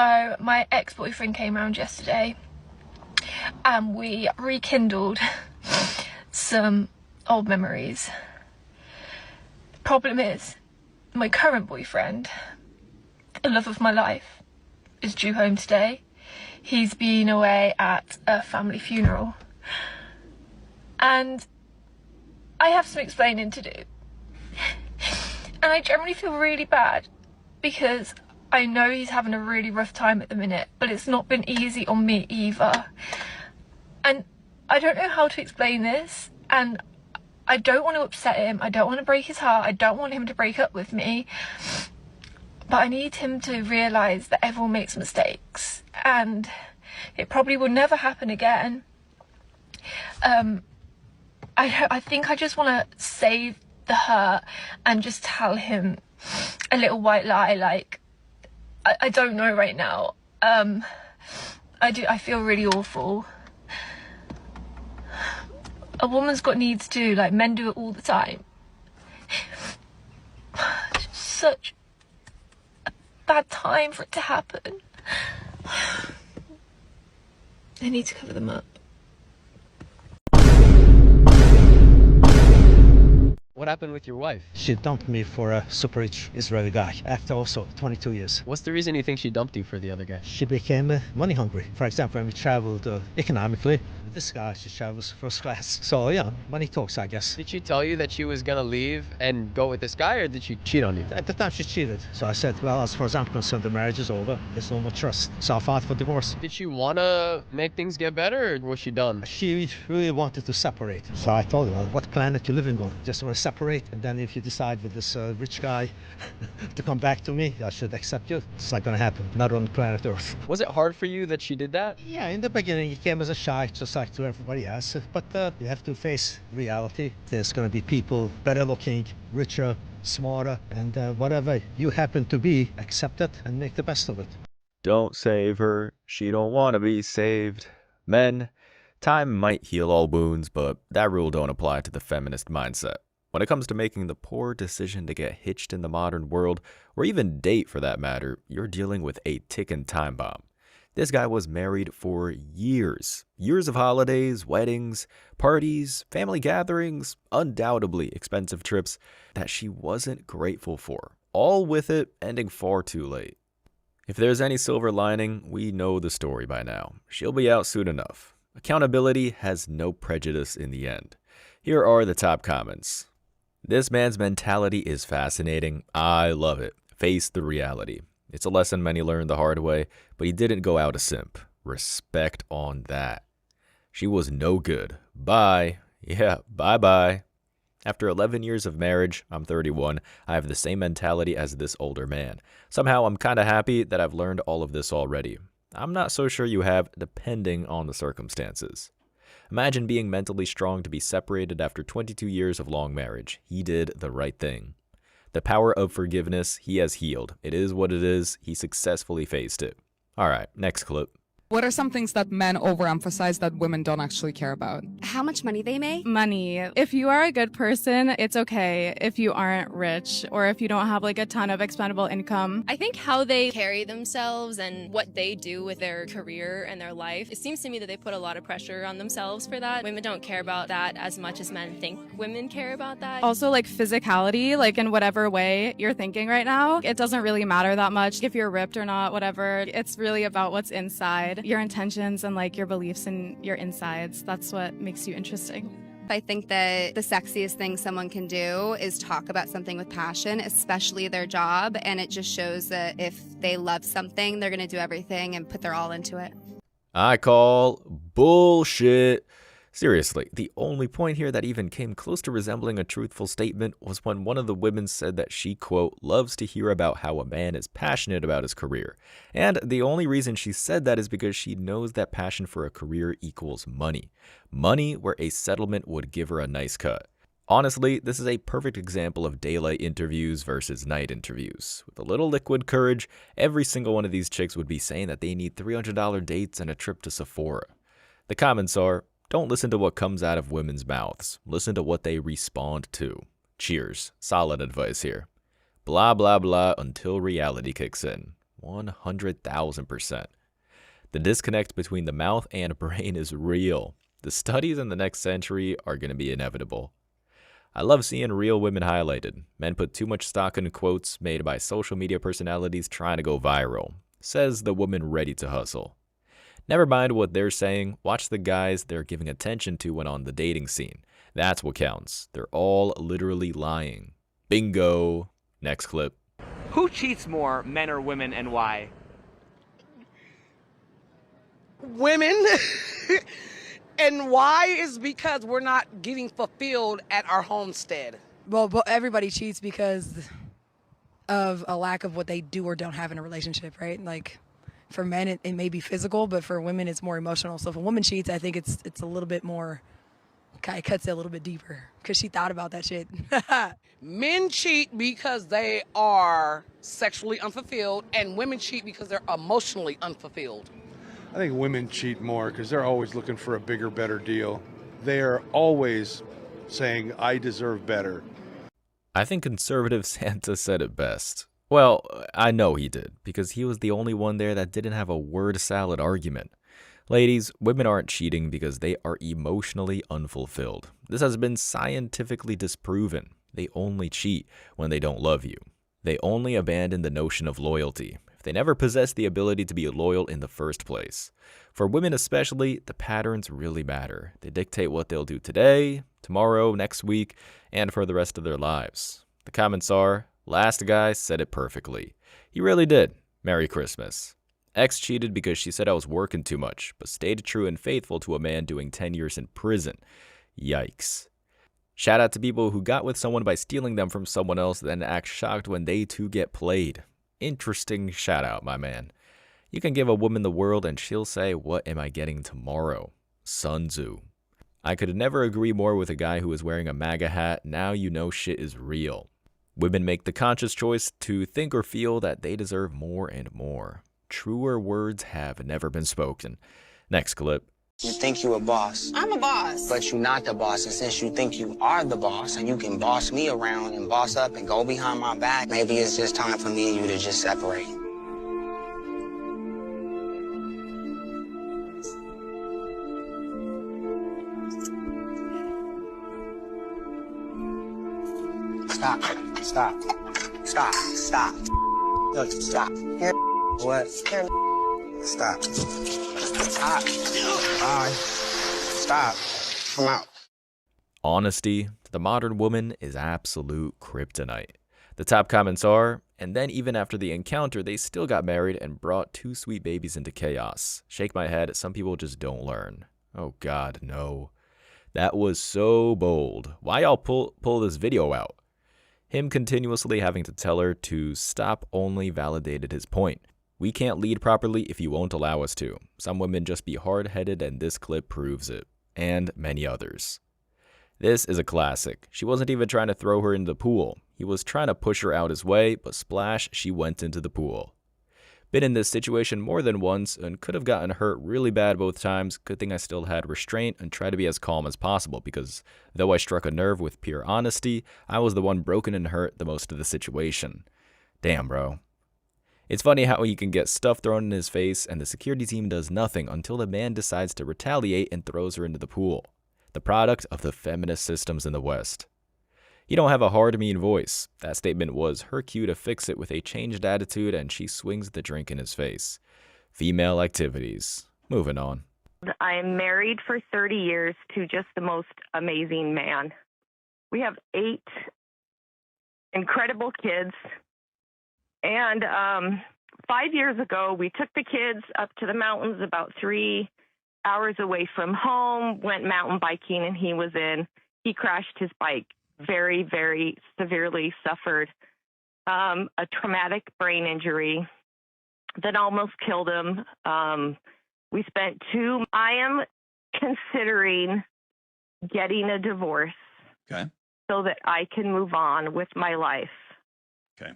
So my ex-boyfriend came around yesterday and we rekindled some old memories. Problem is, my current boyfriend, the love of my life, is due home today. He's been away at a family funeral and I have some explaining to do. And I generally feel really bad because I know he's having a really rough time at the minute, but it's not been easy on me either. And I don't know how to explain this, and I don't want to upset him, I don't want to break his heart, I don't want him to break up with me, but I need him to realise that everyone makes mistakes and it probably will never happen again. I think I just want to save the hurt and just tell him a little white lie, like, I don't know right now. I feel really awful. A woman's got needs too, like men do it all the time. Such a bad time for it to happen. I need to cover them up. What happened with your wife? She dumped me for a super rich Israeli guy after also 22 years. What's the reason you think she dumped you for the other guy? She became money hungry. For example, when we traveled economically, this guy, she travels first class. So yeah, money talks, I guess. Did she tell you that she was gonna leave and go with this guy, or did she cheat on you? At the time she cheated. So I said, well, as far as I'm concerned, the marriage is over. There's no more trust. So I filed for divorce. Did she wanna make things get better, or was she done? She really wanted to separate. So I told her, well, what planet you living on? Just want to separate, and then if you decide with this rich guy to come back to me, I should accept you. It's not gonna happen. Not on planet Earth. Was it hard for you that she did that? Yeah, in the beginning it came as a shock, just like to everybody else. But you have to face reality. There's gonna be people better looking, richer, smarter, and whatever you happen to be, accept it and make the best of it. Don't save her. She don't want to be saved. Men, time might heal all wounds, but that rule don't apply to the feminist mindset. When it comes to making the poor decision to get hitched in the modern world, or even date for that matter, you're dealing with a ticking time bomb. This guy was married for years. Years of holidays, weddings, parties, family gatherings, undoubtedly expensive trips that she wasn't grateful for. All with it ending far too late. If there's any silver lining, we know the story by now. She'll be out soon enough. Accountability has no prejudice in the end. Here are the top comments. This man's mentality is fascinating. I love it. Face the reality. It's a lesson many learned the hard way, but he didn't go out a simp. Respect on that. She was no good. Bye. Yeah, bye-bye. After 11 years of marriage, I'm 31, I have the same mentality as this older man. Somehow I'm kinda happy that I've learned all of this already. I'm not so sure you have, depending on the circumstances. Imagine being mentally strong to be separated after 22 years of long marriage. He did the right thing. The power of forgiveness, he has healed. It is what it is. He successfully faced it. All right, next clip. What are some things that men overemphasize that women don't actually care about? How much money they make? Money. If you are a good person, it's okay if you aren't rich or if you don't have like a ton of expendable income. I think how they carry themselves and what they do with their career and their life, it seems to me that they put a lot of pressure on themselves for that. Women don't care about that as much as men think women care about that. Also, like physicality, like in whatever way you're thinking right now, it doesn't really matter that much if you're ripped or not, whatever. It's really about what's inside. Your intentions and like your beliefs and your insides. That's what makes you interesting. I think that the sexiest thing someone can do is talk about something with passion, especially their job. And it just shows that if they love something, they're going to do everything and put their all into it. I call bullshit. Seriously, the only point here that even came close to resembling a truthful statement was when one of the women said that she, quote, loves to hear about how a man is passionate about his career. And the only reason she said that is because she knows that passion for a career equals money. Money where a settlement would give her a nice cut. Honestly, this is a perfect example of daylight interviews versus night interviews. With a little liquid courage, every single one of these chicks would be saying that they need $300 dates and a trip to Sephora. The comments are, don't listen to what comes out of women's mouths. Listen to what they respond to. Cheers. Solid advice here. Blah, blah, blah until reality kicks in. 100,000%. The disconnect between the mouth and brain is real. The studies in the next century are going to be inevitable. I love seeing real women highlighted. Men put too much stock in quotes made by social media personalities trying to go viral, says the woman ready to hustle. Never mind what they're saying, watch the guys they're giving attention to when on the dating scene. That's what counts. They're all literally lying. Bingo. Next clip. Who cheats more, men or women, and why? Women. And why is because we're not getting fulfilled at our homestead. Well, but everybody cheats because of a lack of what they do or don't have in a relationship, right? Like, for men, it may be physical, but for women, it's more emotional. So if a woman cheats, I think it's a little bit more, kind of cuts it a little bit deeper because she thought about that shit. Men cheat because they are sexually unfulfilled, and women cheat because they're emotionally unfulfilled. I think women cheat more because they're always looking for a bigger, better deal. They are always saying, I deserve better. I think conservative Santa said it best. Well, I know he did, because he was the only one there that didn't have a word salad argument. Ladies, women aren't cheating because they are emotionally unfulfilled. This has been scientifically disproven. They only cheat when they don't love you. They only abandon the notion of loyalty if they never possess the ability to be loyal in the first place. For women especially, the patterns really matter. They dictate what they'll do today, tomorrow, next week, and for the rest of their lives. The comments are, last guy said it perfectly. He really did. Merry Christmas. Ex cheated because she said I was working too much, but stayed true and faithful to a man doing 10 years in prison. Yikes. Shout out to people who got with someone by stealing them from someone else, then act shocked when they too get played. Interesting shout out, my man. You can give a woman the world and she'll say, what am I getting tomorrow? Sun Tzu. I could never agree more with a guy who is wearing a MAGA hat. Now you know shit is real. Women make the conscious choice to think or feel that they deserve more and more. Truer words have never been spoken. Next clip. You think you a boss. I'm a boss. But you're not the boss, and since you think you are the boss and you can boss me around and boss up and go behind my back, maybe it's just time for me and you to just separate. Stop. Stop. Stop. Stop. Look, stop. Here. What? Here. Stop. Stop. Bye. Stop. Come out. Honesty to the modern woman is absolute kryptonite. The top comments are, and then even after the encounter, they still got married and brought 2 sweet babies into chaos. Shake my head, some people just don't learn. Oh God, no. That was so bold. Why y'all pull this video out? Him continuously having to tell her to stop only validated his point. We can't lead properly if you won't allow us to. Some women just be hard-headed and this clip proves it. And many others. This is a classic. She wasn't even trying to throw her into the pool. He was trying to push her out his way, but splash, she went into the pool. Been in this situation more than once and could have gotten hurt really bad both times. Good thing I still had restraint and tried to be as calm as possible because though I struck a nerve with pure honesty, I was the one broken and hurt the most of the situation. Damn, bro. It's funny how he can get stuff thrown in his face and the security team does nothing until the man decides to retaliate and throws her into the pool. The product of the feminist systems in the West. You don't have a hard, mean voice. That statement was her cue to fix it with a changed attitude and she swings the drink in his face. Female activities. Moving on. I am married for 30 years to just the most amazing man. We have 8 incredible kids. And 5 years ago, we took the kids up to the mountains about 3 hours away from home, went mountain biking, and he crashed his bike. Very, very severely suffered a traumatic brain injury that almost killed him. We spent I am considering getting a divorce. Okay. So that I can move on with my life. Okay.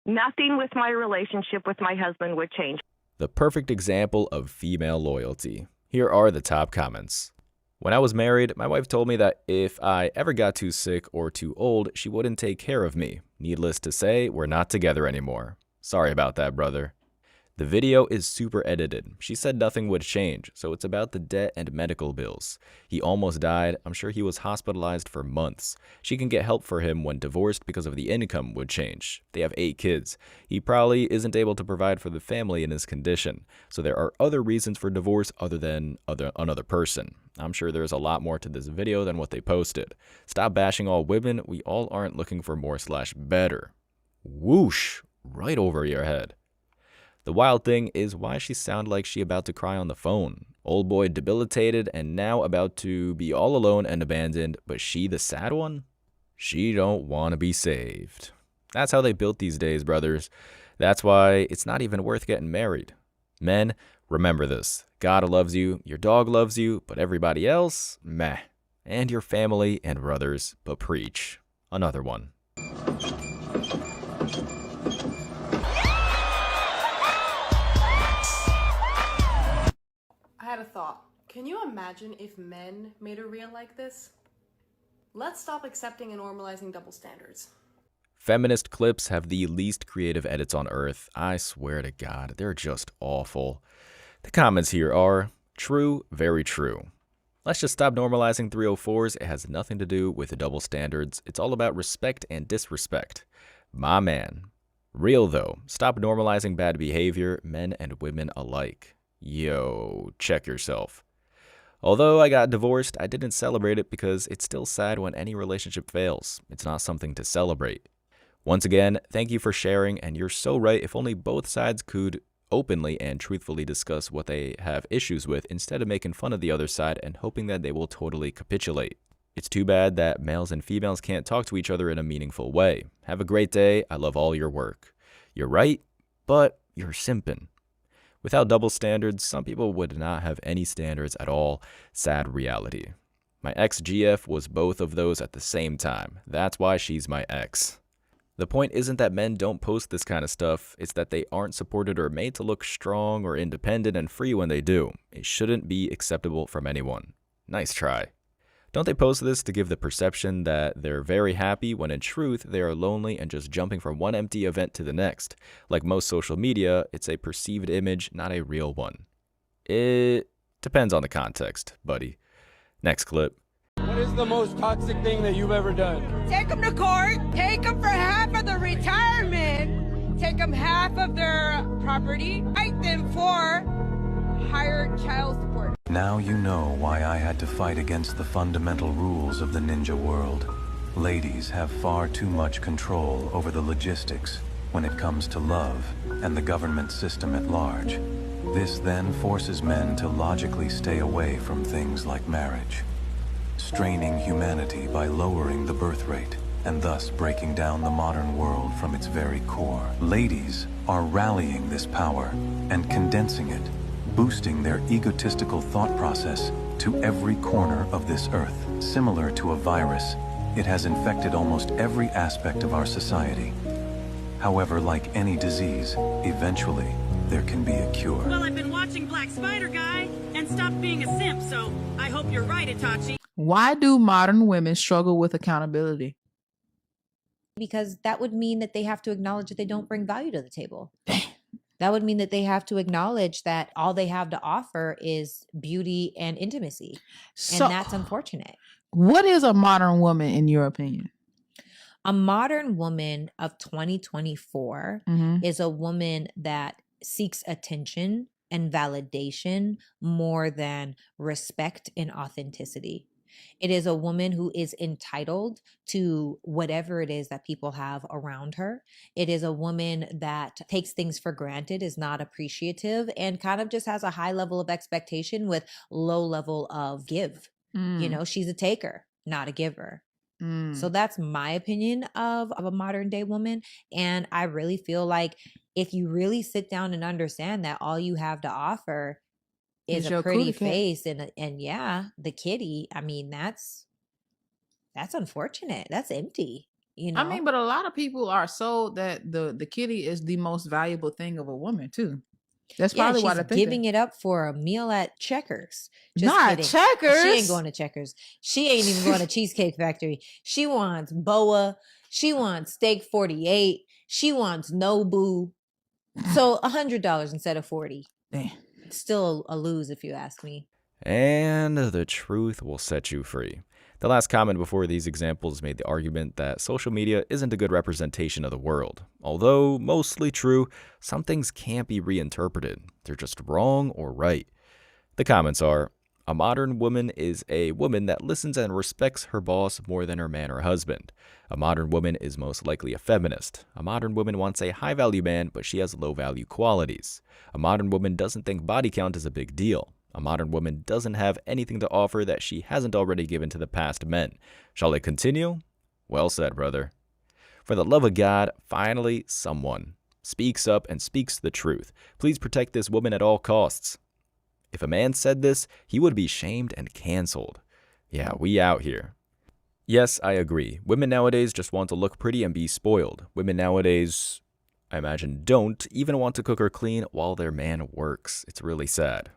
Nothing with my relationship with my husband would change. The perfect example of female loyalty. Here are the top comments. When I was married, my wife told me that if I ever got too sick or too old, she wouldn't take care of me. Needless to say, we're not together anymore. Sorry about that, brother. The video is super edited. She said nothing would change, so it's about the debt and medical bills. He almost died. I'm sure he was hospitalized for months. She can get help for him when divorced because of the income would change. They have 8 kids. He probably isn't able to provide for the family in his condition, so there are other reasons for divorce other than another person. I'm sure there's a lot more to this video than what they posted. Stop bashing all women. We all aren't looking for more/better. Whoosh, right over your head. The wild thing is why she sound like she about to cry on the phone. Old boy debilitated and now about to be all alone and abandoned, but she the sad one? She don't want to be saved. That's how they built these days, brothers. That's why it's not even worth getting married. Men, remember this. God loves you, your dog loves you, but everybody else, meh. And your family and brothers, but preach. Another one. I had a thought. Can you imagine if men made a reel like this? Let's stop accepting and normalizing double standards. Feminist clips have the least creative edits on earth. I swear to God, they're just awful. The comments here are true, very true. Let's just stop normalizing 304s. It has nothing to do with double standards. It's all about respect and disrespect. My man. Real though, stop normalizing bad behavior, men and women alike. Yo, check yourself. Although I got divorced, I didn't celebrate it because it's still sad when any relationship fails. It's not something to celebrate. Once again, thank you for sharing, and you're so right. If only both sides could openly and truthfully discuss what they have issues with instead of making fun of the other side and hoping that they will totally capitulate. It's too bad that males and females can't talk to each other in a meaningful way. Have a great day. I love all your work. You're right, but you're simping. Without double standards, some people would not have any standards at all. Sad reality. My ex-GF was both of those at the same time. That's why she's my ex. The point isn't that men don't post this kind of stuff, it's that they aren't supported or made to look strong or independent and free when they do. It shouldn't be acceptable from anyone. Nice try. Don't they post this to give the perception that they're very happy when in truth they are lonely and just jumping from one empty event to the next? Like most social media, it's a perceived image, not a real one. It depends on the context, buddy. Next clip. What is the most toxic thing that you've ever done? Take them to court, take them for half of the retirement, take them half of their property, fight them for higher child support. Now you know why I had to fight against the fundamental rules of the ninja world. Ladies have far too much control over the logistics when it comes to love and the government system at large. This then forces men to logically stay away from things like marriage, straining humanity by lowering the birth rate and thus breaking down the modern world from its very core. Ladies are rallying this power and condensing it, boosting their egotistical thought process to every corner of this earth. Similar to a virus, it has infected almost every aspect of our society. However, like any disease, eventually there can be a cure. Well, I've been watching Black Spider Guy and stopped being a simp, so I hope you're right, Itachi. Why do modern women struggle with accountability? Because that would mean that they have to acknowledge that they don't bring value to the table. That would mean that they have to acknowledge that all they have to offer is beauty and intimacy. And that's unfortunate. What is a modern woman in your opinion? A modern woman of 2024 is a woman that seeks attention and validation more than respect and authenticity. It is a woman who is entitled to whatever it is that people have around her. It is a woman that takes things for granted, is not appreciative, and kind of just has a high level of expectation with low level of give. You know, she's a taker, not a giver. So that's my opinion of a modern day woman. And I really feel like if you really sit down and understand that all you have to offer is a pretty face and yeah, the kitty, I mean, that's unfortunate. That's empty. You know? I mean, but a lot of people are sold that the kitty is the most valuable thing of a woman too. That's probably why they're giving it up for a meal at Checkers. Just not kidding. Checkers. She ain't going to Checkers. She ain't even going to Cheesecake Factory. She wants Boa. She wants Steak 48. She wants Nobu. So $100 instead of 40. Damn. Still a lose if you ask me. And the truth will set you free. The last comment before these examples made the argument that social media isn't a good representation of the world. Although mostly true, some things can't be reinterpreted. They're just wrong or right. The comments are, a modern woman is a woman that listens and respects her boss more than her man or husband. A modern woman is most likely a feminist. A modern woman wants a high-value man, but she has low-value qualities. A modern woman doesn't think body count is a big deal. A modern woman doesn't have anything to offer that she hasn't already given to the past men. Shall I continue? Well said, brother. For the love of God, finally someone speaks up and speaks the truth. Please protect this woman at all costs. If a man said this, he would be shamed and canceled. Yeah, we out here. Yes, I agree. Women nowadays just want to look pretty and be spoiled. Women nowadays, I imagine, don't even want to cook or clean while their man works. It's really sad.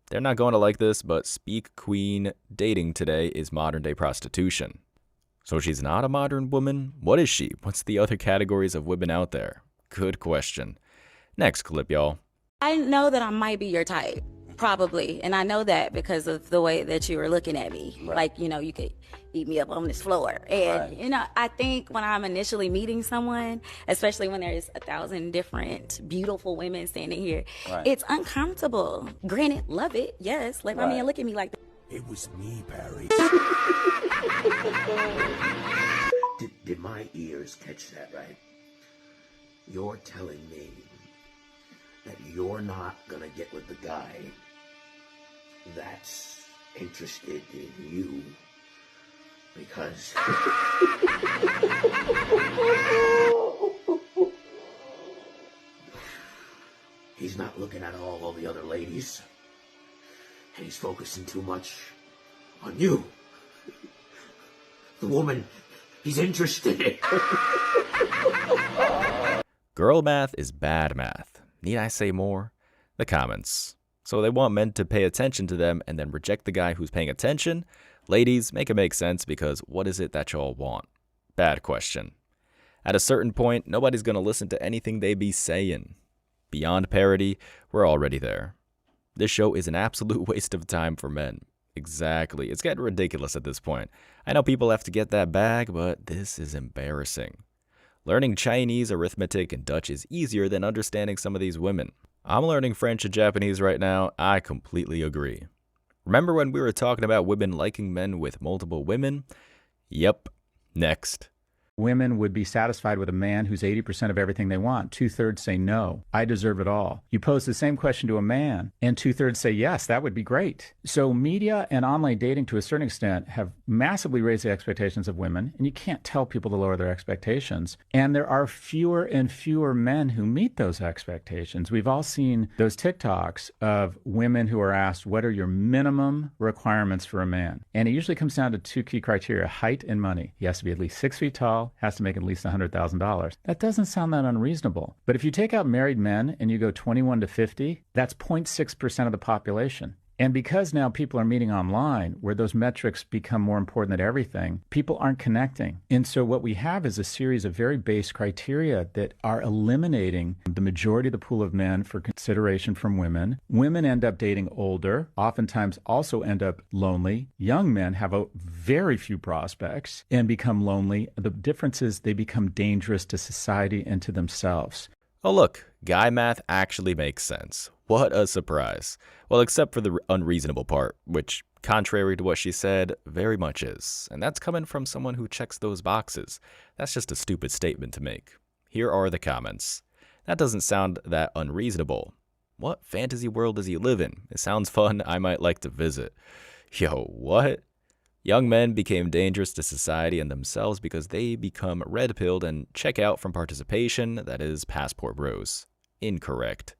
They're not going to like this, but speak queen dating today is modern day prostitution. So she's not a modern woman? What is she? What's the other categories of women out there? Good question. Next clip, y'all. I know that I might be your type, probably. And I know that because of the way that you were looking at me. Right. Like, you know, you could eat me up on this floor. And, right. You know, I think when I'm initially meeting someone, especially when there's 1,000 different beautiful women standing here, right. It's uncomfortable. Granted, love it. Yes. Let my man look at me like that. It was me, Barry. Did my ears catch that right? You're telling me that you're not gonna get with the guy that's interested in you because he's not looking at all the other ladies and he's focusing too much on you, the woman he's interested in. Girl math is bad math. Need I say more? The comments. So they want men to pay attention to them and then reject the guy who's paying attention? Ladies, make it make sense because what is it that y'all want? Bad question. At a certain point, nobody's going to listen to anything they be saying. Beyond parody, we're already there. This show is an absolute waste of time for men. Exactly. It's getting ridiculous at this point. I know people have to get that bag, but this is embarrassing. Learning Chinese, arithmetic, and Dutch is easier than understanding some of these women. I'm learning French and Japanese right now. I completely agree. Remember when we were talking about women liking men with multiple women? Yep. Next. Women would be satisfied with a man who's 80% of everything they want. 2/3 say no, I deserve it all. You pose the same question to a man, and 2/3 say yes, that would be great. So media and online dating to a certain extent have massively raised the expectations of women, and you can't tell people to lower their expectations. And there are fewer and fewer men who meet those expectations. We've all seen those TikToks of women who are asked, what are your minimum requirements for a man? And it usually comes down to two key criteria, height and money. He has to be at least 6 feet tall, has to make at least $100,000. That doesn't sound that unreasonable. But if you take out married men and you go 21 to 50, that's 0.6% of the population. And because now people are meeting online, where those metrics become more important than everything, people aren't connecting. And so what we have is a series of very base criteria that are eliminating the majority of the pool of men for consideration from women. Women end up dating older, oftentimes also end up lonely. Young men have a very few prospects and become lonely. The difference is they become dangerous to society and to themselves. Oh look, guy math actually makes sense. What a surprise. Well, except for the unreasonable part, which, contrary to what she said, very much is. And that's coming from someone who checks those boxes. That's just a stupid statement to make. Here are the comments. That doesn't sound that unreasonable. What fantasy world does he live in? It sounds fun. I might like to visit. Yo, what? Young men became dangerous to society and themselves because they become red-pilled and check out from participation, that is, passport bros. Incorrect.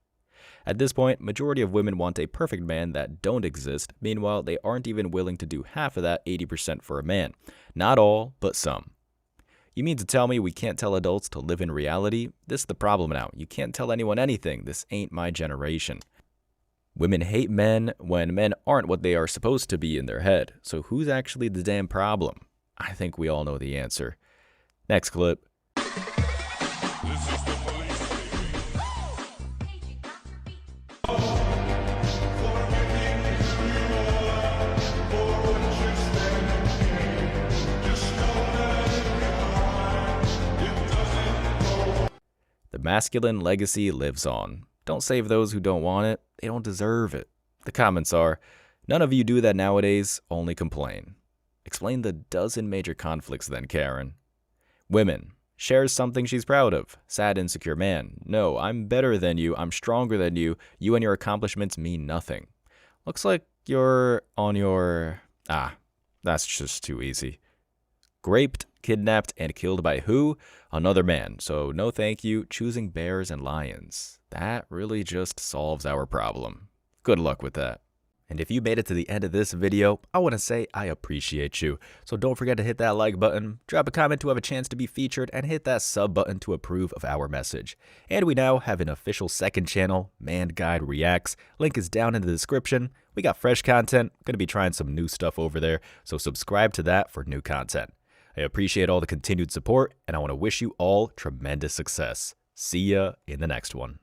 At this point, majority of women want a perfect man that don't exist. Meanwhile, they aren't even willing to do half of that 80% for a man. Not all, but some. You mean to tell me we can't tell adults to live in reality? This is the problem now. You can't tell anyone anything. This ain't my generation. Women hate men when men aren't what they are supposed to be in their head. So who's actually the damn problem? I think we all know the answer. Next clip. masculine legacy lives on. Don't save those who don't want it. They don't deserve it. The comments are, none of you do that nowadays, only complain. Explain the dozen major conflicts then, Karen. Women. Shares something she's proud of. Sad, insecure man. No, I'm better than you. I'm stronger than you. You and your accomplishments mean nothing. Looks like you're on your... that's just too easy. Raped, kidnapped, and killed by who? Another man. So no thank you. Choosing bears and lions. That really just solves our problem. Good luck with that. And if you made it to the end of this video, I want to say I appreciate you. So don't forget to hit that like button, drop a comment to have a chance to be featured, and hit that sub button to approve of our message. And we now have an official second channel, Man Guide Reacts. Link is down in the description. We got fresh content. Going to be trying some new stuff over there, so subscribe to that for new content. I appreciate all the continued support, and I want to wish you all tremendous success. See ya in the next one.